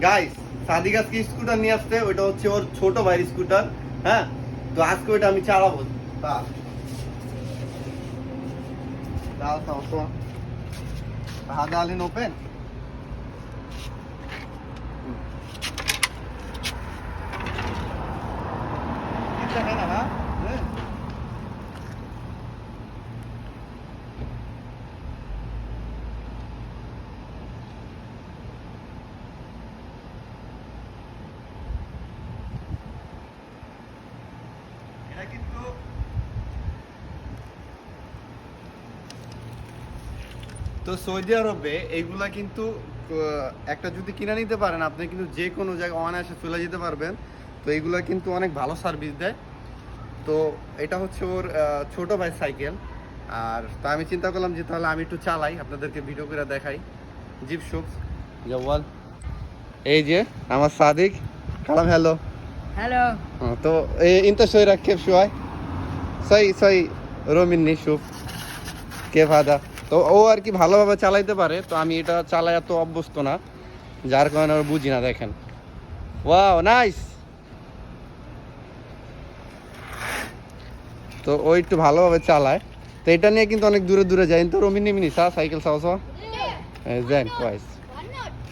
Guys Sadiq আজকে scooter নিয়ে আসছে, ওইটা হচ্ছে ওর ছোট ভাইয়ের স্কুটার। হ্যাঁ, তো আজকে ওইটা আমি চালাবো। দাও দাও তো, হাদা আলিন ওপেন। এটা হ্যাঁ না হ্যাঁ। এটা কিন্তু তো সৌদি আরবে এইগুলা কিন্তু একটা যদি কিনে নিতে পারেন আপনি কিন্তু যে কোনো জায়গায় অনায়াসে চলে যেতে পারবেন। তো এইগুলা কিন্তু অনেক ভালো সার্ভিস দেয়। তো এটা হচ্ছে ওর ছোট ভাই সাইকেল। আর তা আমি চিন্তা করলাম যে তাহলে আমি একটু চালাই, আপনাদেরকে ভিডিও করে দেখাই। জিপ শুক জওয়াল, এই যে আমার সাদিক কালাম। হ্যালো هلو. তো انت شوي ركب شوي صي صي رو مني شوف كيف هذا। তো ও আর কি ভালোভাবে চালাইতে পারে, তো আমি এটা চালাই এত অভ্যস্ত না, যার কারণে ওর বুঝি না। দেখেন, ওয়াও নাইস। তো ও একটু ভালোভাবে চালায়, তো এটা নিয়ে কিন্তু অনেক দূরে দূরে যায়। তো রোমিনি মিনি সা সাইকেল সাওয়া দেন কোয়াইস।